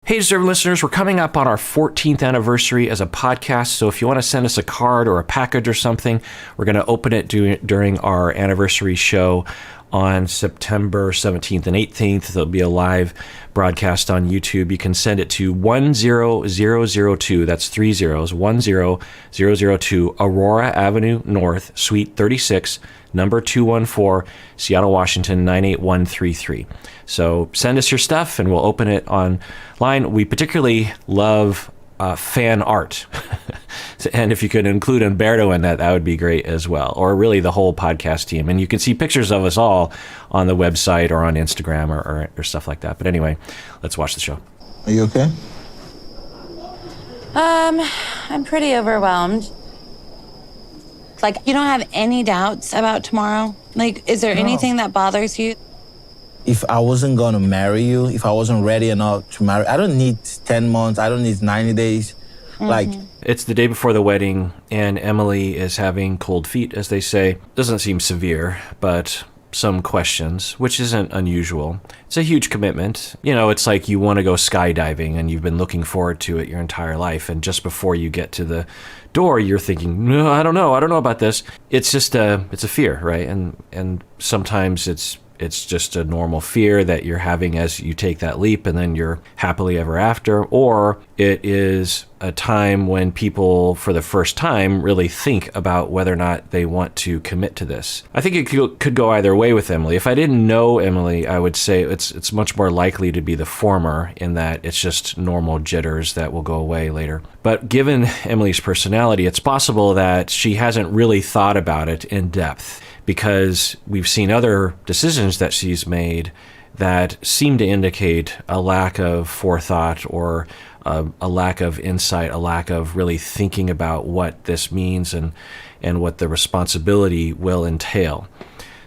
Hey, Deserving listeners, we're coming up on our 14th anniversary as a podcast, so if you want to send us a card or a package or something, we're going to open it during our anniversary show on September 17th and 18th. There'll be a live broadcast on YouTube. You can send it to 10002, that's 3 zeros, 10002 Aurora Avenue North, Suite 36, number 214, Seattle, Washington, 98133. So send us your stuff and we'll open it online. We particularly love fan art. And if you could include Umberto in that would be great as well. Or really the whole podcast team. And you can see pictures of us all on the website or on Instagram or stuff like that. But anyway, let's watch the show. Are you okay? I'm pretty overwhelmed. Like, you don't have any doubts about tomorrow? Like, is there anything that bothers you? If I wasn't gonna marry you, if I wasn't ready enough to marry, I don't need 10 months, I don't need 90 days. Like, it's the day before the wedding, and Emily is having cold feet, as they say. Doesn't seem severe, but some questions, which isn't unusual. It's a huge commitment. You know, it's like you want to go skydiving, and you've been looking forward to it your entire life, and just before you get to the door, you're thinking, no, I don't know about this. It's just it's a fear, right? And sometimes it's just a normal fear that you're having as you take that leap and then you're happily ever after. Or it is a time when people, for the first time, really think about whether or not they want to commit to this. I think it could go either way with Emily. If I didn't know Emily, I would say it's much more likely to be the former, in that it's just normal jitters that will go away later. But given Emily's personality, it's possible that she hasn't really thought about it in depth, because we've seen other decisions that she's made that seem to indicate a lack of forethought or a lack of insight, a lack of really thinking about what this means and what the responsibility will entail.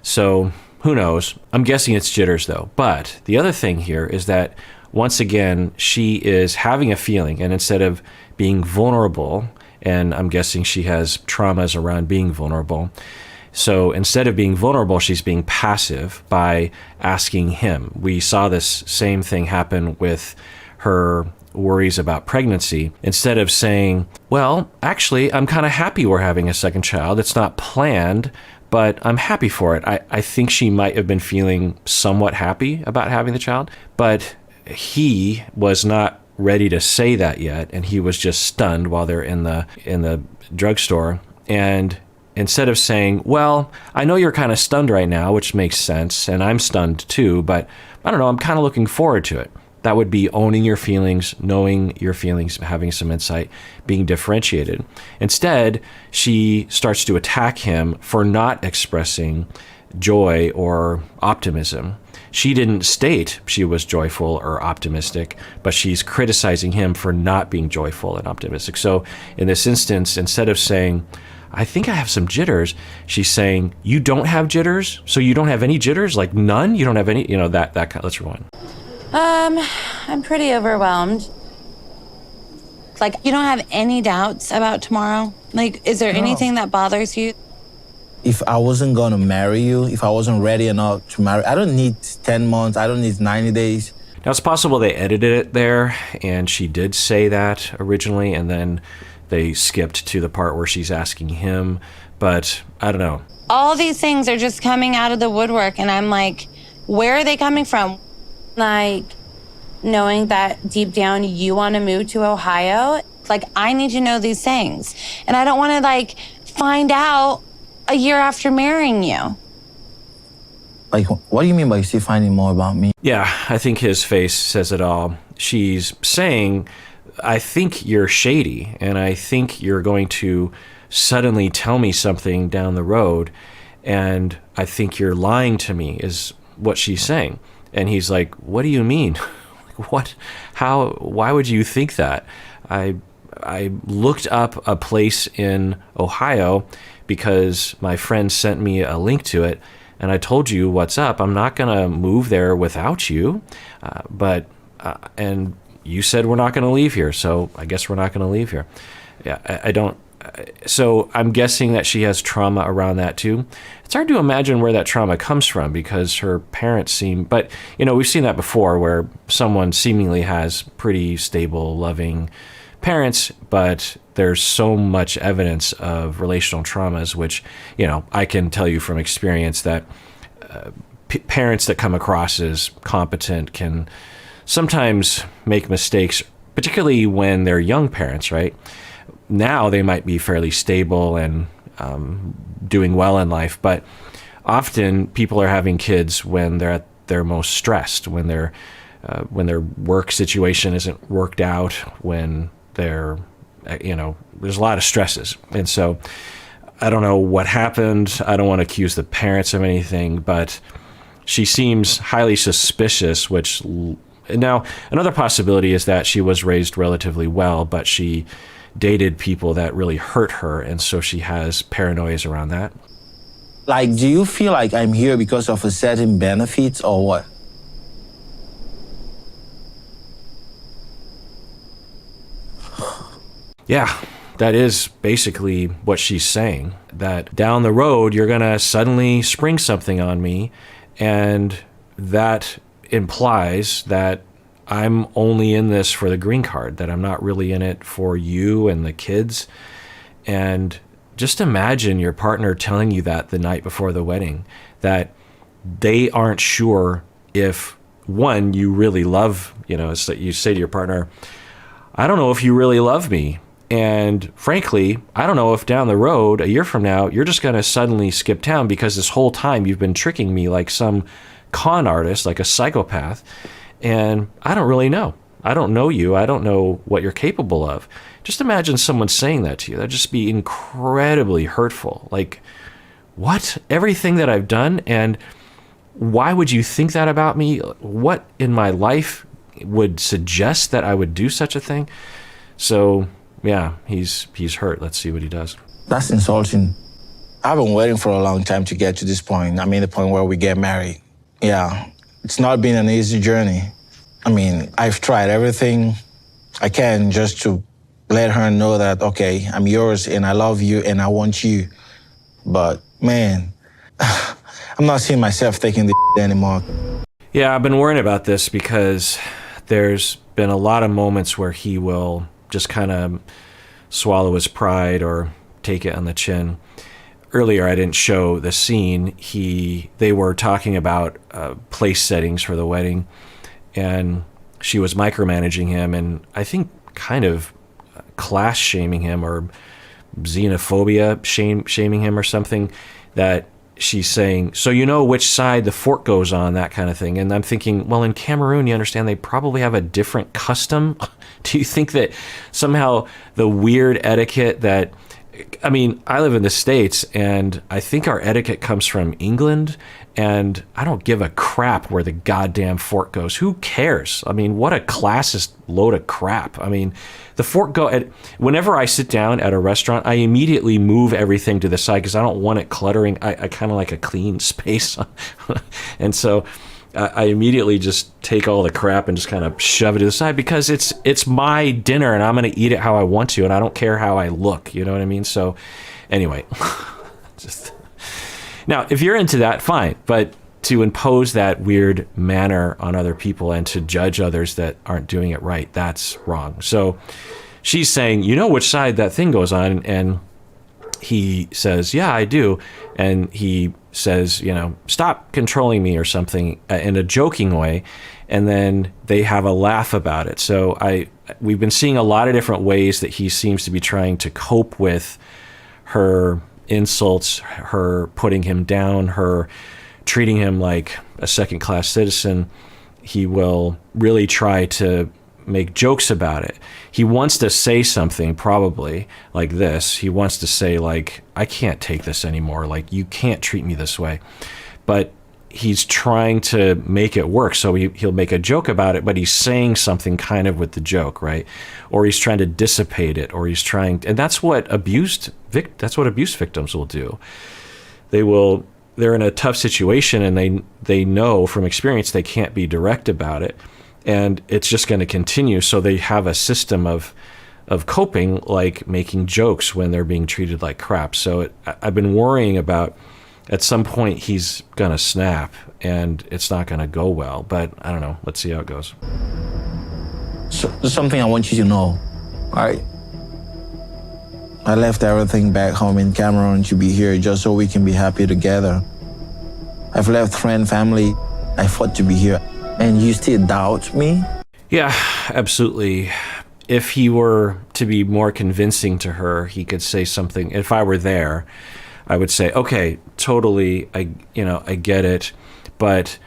So who knows? I'm guessing it's jitters though. But the other thing here is that once again, she is having a feeling, and instead of being vulnerable, and I'm guessing she has traumas around being vulnerable, so instead of being vulnerable, she's being passive by asking him. We saw this same thing happen with her worries about pregnancy. Instead of saying, well, actually, I'm kind of happy we're having a second child. It's not planned, but I'm happy for it. I think she might have been feeling somewhat happy about having the child, but he was not ready to say that yet, and he was just stunned while they're in the drugstore. And instead of saying, well, I know you're kind of stunned right now, which makes sense, and I'm stunned too, but I don't know, I'm kind of looking forward to it. That would be owning your feelings, knowing your feelings, having some insight, being differentiated. Instead, she starts to attack him for not expressing joy or optimism. She didn't state she was joyful or optimistic, but she's criticizing him for not being joyful and optimistic. So in this instance, instead of saying, I think I have some jitters, she's saying, you don't have jitters? So you don't have any jitters? Like none? You don't have any, that kind of, let's rewind. I'm pretty overwhelmed. Like, you don't have any doubts about tomorrow? Like, is there anything that bothers you? if I wasn't gonna marry you, if I wasn't ready enough to marry, I don't need 10 months, I don't need 90 days. Now, it's possible they edited it there, and she did say that originally, and then they skipped to the part where she's asking him, but I don't know. All these things are just coming out of the woodwork, and I'm like, where are they coming from? Like, knowing that deep down you want to move to Ohio, like, I need to know these things. And I don't want to, like, find out a year after marrying you. Like, what do you mean by still finding more about me? Yeah, I think his face says it all. She's saying, I think you're shady, and I think you're going to suddenly tell me something down the road, and I think you're lying to me, is what she's saying. And he's like, what do you mean? What? How? Why would you think that? I looked up a place in Ohio because my friend sent me a link to it, and I told you what's up. I'm not going to move there without you, and you said we're not going to leave here, so I guess we're not going to leave here. Yeah, I don't So I'm guessing that she has trauma around that too. It's hard to imagine where that trauma comes from because her parents seem, but we've seen that before where someone seemingly has pretty stable, loving parents, but there's so much evidence of relational traumas, which, I can tell you from experience that parents that come across as competent can sometimes make mistakes, particularly when they're young parents, right? Now they might be fairly stable and doing well in life, but often people are having kids when they're at their most stressed, when their work situation isn't worked out, when they're, there's a lot of stresses. And so I don't know what happened. I don't want to accuse the parents of anything, but she seems highly suspicious, which now another possibility is that she was raised relatively well, but she dated people that really hurt her, and so she has paranoias around that. Like, do you feel like I'm here because of a certain benefits or what? Yeah, that is basically what she's saying, that down the road you're gonna suddenly spring something on me, and that implies that I'm only in this for the green card, that I'm not really in it for you and the kids. And just imagine your partner telling you that the night before the wedding, that they aren't sure if, one, you really love, it's that you say to your partner, I don't know if you really love me. And frankly, I don't know if down the road, a year from now, you're just going to suddenly skip town because this whole time you've been tricking me like some con artist, like a psychopath. And I don't really know. I don't know you. I don't know what you're capable of. Just imagine someone saying that to you. That'd just be incredibly hurtful. Like, what? Everything that I've done? And why would you think that about me? What in my life would suggest that I would do such a thing? So, yeah, he's hurt. Let's see what he does. That's insulting. I've been waiting for a long time to get to this point. I mean, the point where we get married. Yeah. It's not been an easy journey. I mean, I've tried everything I can just to let her know that, okay, I'm yours and I love you and I want you. But, man, I'm not seeing myself taking this anymore. Yeah, I've been worrying about this because there's been a lot of moments where he will just kind of swallow his pride or take it on the chin. Earlier, I didn't show the scene. They were talking about place settings for the wedding, and she was micromanaging him, and I think kind of class shaming him or xenophobia shaming him or something, that she's saying, so you know which side the fork goes on, that kind of thing. And I'm thinking, well, in Cameroon, you understand they probably have a different custom. Do you think that somehow the weird etiquette that, I mean, I live in the States, and I think our etiquette comes from England, and I don't give a crap where the goddamn fork goes. Who cares? I mean, what a classist load of crap. I mean, the fork whenever I sit down at a restaurant, I immediately move everything to the side because I don't want it cluttering. I kind of like a clean space. And so I immediately just take all the crap and just kind of shove it to the side because it's my dinner and I'm going to eat it how I want to, and I don't care how I look. You know what I mean? So anyway, now, if you're into that, fine. But to impose that weird manner on other people and to judge others that aren't doing it right, that's wrong. So she's saying, you know which side that thing goes on? And he says, yeah, I do. And he says, stop controlling me or something in a joking way. And then they have a laugh about it. So we've been seeing a lot of different ways that he seems to be trying to cope with her insults, her putting him down, her treating him like a second-class citizen. He will really try to make jokes about it. He wants to say something probably like this. He wants to say, like, I can't take this anymore. Like, you can't treat me this way. But he's trying to make it work. So he'll make a joke about it, but he's saying something kind of with the joke, right? Or he's trying to dissipate it, or he's trying, and that's what abuse victims will do. They're in a tough situation, and they know from experience they can't be direct about it, and it's just going to continue. So they have a system of of coping, like making jokes when they're being treated like crap. So I've been worrying about at some point he's gonna snap and it's not gonna go well. But I don't know. Let's see how it goes. So, there's something I want you to know, all right? I left everything back home in Cameroon to be here just so we can be happy together. I've left friend, family. I fought to be here. And you still doubt me? Yeah, absolutely. If he were to be more convincing to her, he could say something. If I were there, I would say, okay, totally, I get it, but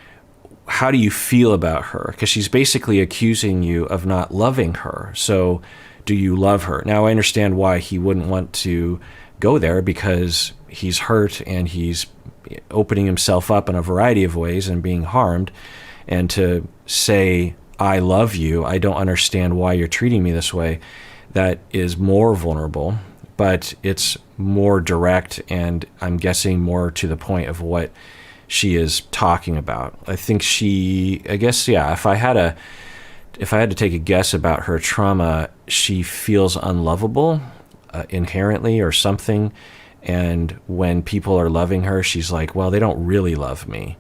how do you feel about her? Because she's basically accusing you of not loving her. So do you love her? Now, I understand why he wouldn't want to go there, because he's hurt and he's opening himself up in a variety of ways and being harmed. And to say, I love you, I don't understand why you're treating me this way, that is more vulnerable, but it's more direct, and I'm guessing more to the point of what she is talking about. I think if I had to take a guess about her trauma, she feels unlovable inherently or something. And when people are loving her, she's like, well, they don't really love me.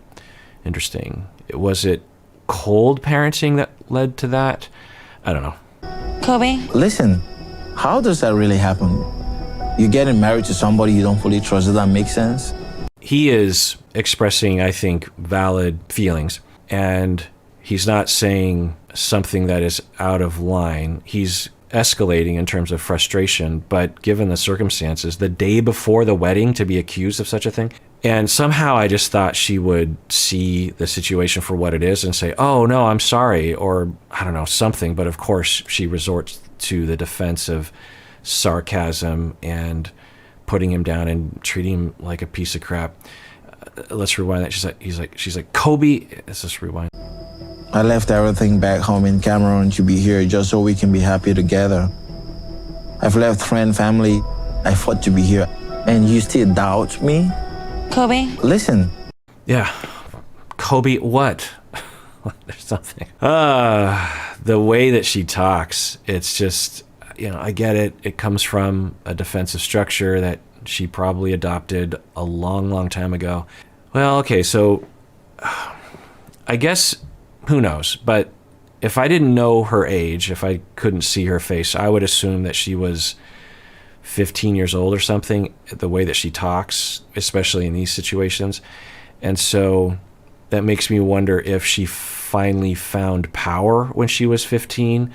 Interesting. Was it cold parenting that led to that? I don't know. Kobe? Listen, how does that really happen? You're getting married to somebody you don't fully trust. Does that make sense? He is expressing, I think, valid feelings. And he's not saying something that is out of line. He's escalating in terms of frustration, but given the circumstances, the day before the wedding, to be accused of such a thing. And somehow I just thought she would see the situation for what it is and say, oh, no, I'm sorry, or I don't know, something. But of course, she resorts to the defense of sarcasm and putting him down and treating him like a piece of crap. Let's rewind that. She's like, Kobe, let's just rewind. I left everything back home in Cameroon to be here just so we can be happy together. I've left friend, family. I fought to be here. And you still doubt me? Kobe? Listen. Yeah. Kobe, what? There's something. The way that she talks, it's just, I get it. It comes from a defensive structure that she probably adopted a long, long time ago. Well, okay, so I guess, who knows? But if I didn't know her age, if I couldn't see her face, I would assume that she was 15 years old or something, the way that she talks, especially in these situations. And so that makes me wonder if she finally found power when she was 15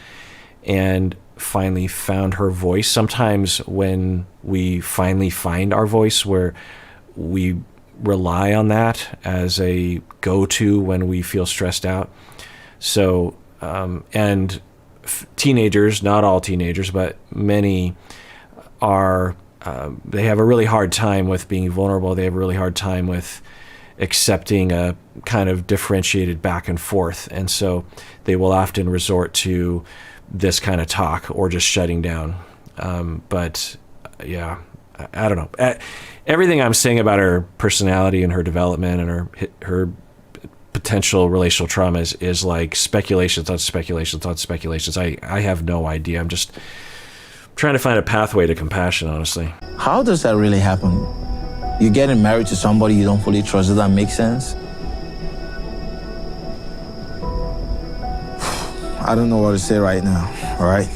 and finally found her voice. Sometimes when we finally find our voice, where we rely on that as a go-to when we feel stressed out. So, and teenagers, not all teenagers, but many are, they have a really hard time with being vulnerable. They have a really hard time with accepting a kind of differentiated back and forth. And so they will often resort to this kind of talk or just shutting down. But yeah, I don't know. Everything I'm saying about her personality and her development and her potential relational traumas is like speculations on speculations on speculations. I have no idea. I'm just trying to find a pathway to compassion, honestly. How does that really happen? You're getting married to somebody you don't fully trust. Does that make sense? I don't know what to say right now, all right?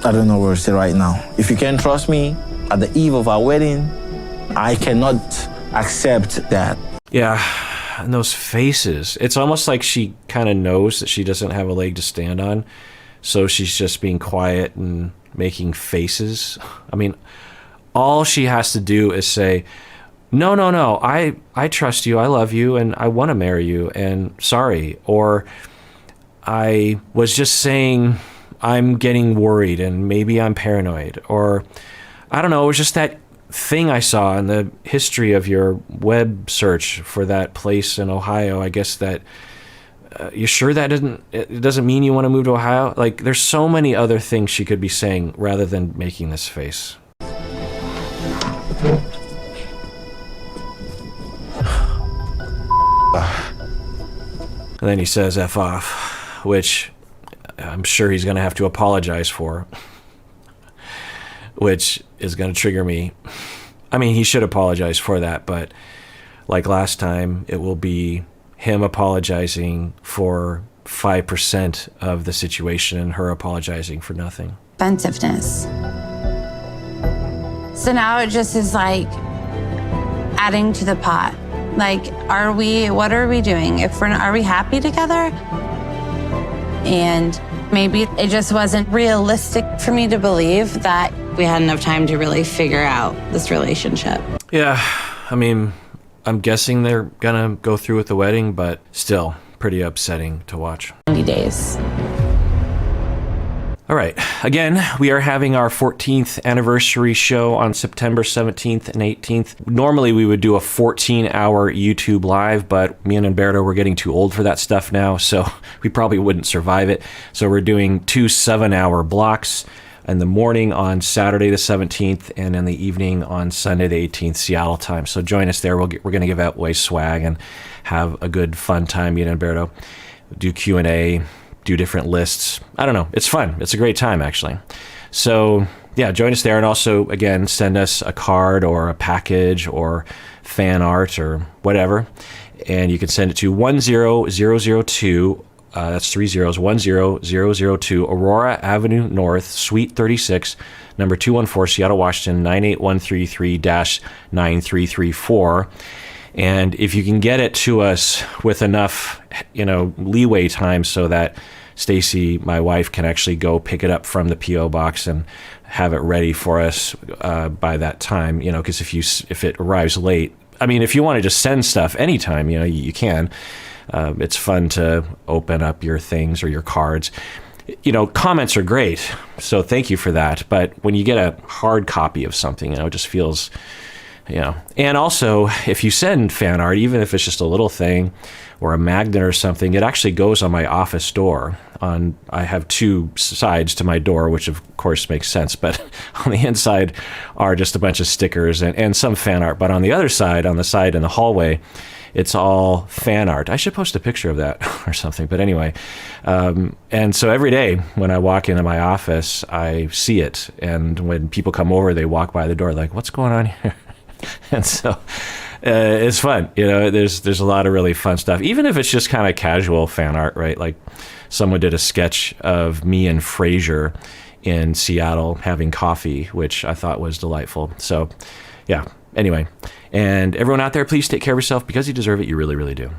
I don't know what to say right now. If you can't trust me at the eve of our wedding, I cannot accept that. Yeah, and those faces. It's almost like she kind of knows that she doesn't have a leg to stand on, so she's just being quiet and making faces. I mean, all she has to do is say, no, I trust you, I love you, and I want to marry you, and sorry. Or I was just saying I'm getting worried and maybe I'm paranoid. Or I don't know, it was just that thing I saw in the history of your web search for that place in Ohio. I guess that you sure that it doesn't mean you want to move to Ohio? Like, there's so many other things she could be saying rather than making this face. And then he says F off, which I'm sure he's going to have to apologize for. which is going to trigger me. I mean, he should apologize for that, but like last time, it will be him apologizing for 5% of the situation and her apologizing for nothing. Offensiveness. So now it just is like adding to the pot. Like, what are we doing? Are we happy together? And maybe it just wasn't realistic for me to believe that we had enough time to really figure out this relationship. Yeah, I mean, I'm guessing they're gonna go through with the wedding, but still pretty upsetting to watch. 90 days. All right. Again, we are having our 14th anniversary show on September 17th and 18th. Normally, we would do a 14-hour YouTube live, but me and Humberto were getting too old for that stuff now, so we probably wouldn't survive it. So we're doing 2 7-hour blocks in the morning on Saturday the 17th and in the evening on Sunday the 18th, Seattle time. So join us there. We're going to give away swag and have a good, fun time. Me and Humberto do Q&A, do different lists. I don't know. It's fun. It's a great time, actually. So yeah, join us there. And also, again, send us a card or a package or fan art or whatever. And you can send it to 10002. That's 3 zeros, 10002 Aurora Avenue North, Suite 36, number 214, Seattle, Washington, 98133-9334. And if you can get it to us with enough, leeway time so that Stacy, my wife, can actually go pick it up from the P.O. box and have it ready for us by that time, because if it arrives late, I mean, if you want to just send stuff anytime, you can. It's fun to open up your things or your cards. Comments are great, so thank you for that. But when you get a hard copy of something, it just feels, And also, if you send fan art, even if it's just a little thing or a magnet or something, it actually goes on my office door. I have 2 sides to my door, which of course makes sense, but on the inside are just a bunch of stickers and some fan art. But on the other side, on the side in the hallway, it's all fan art. I should post a picture of that or something. But anyway, and so every day when I walk into my office, I see it. And when people come over, they walk by the door like, what's going on here? And so it's fun. There's a lot of really fun stuff, even if it's just kind of casual fan art, right? Like someone did a sketch of me and Frasier in Seattle having coffee, which I thought was delightful. So yeah, anyway. And everyone out there, please take care of yourself because you deserve it. You really, really do.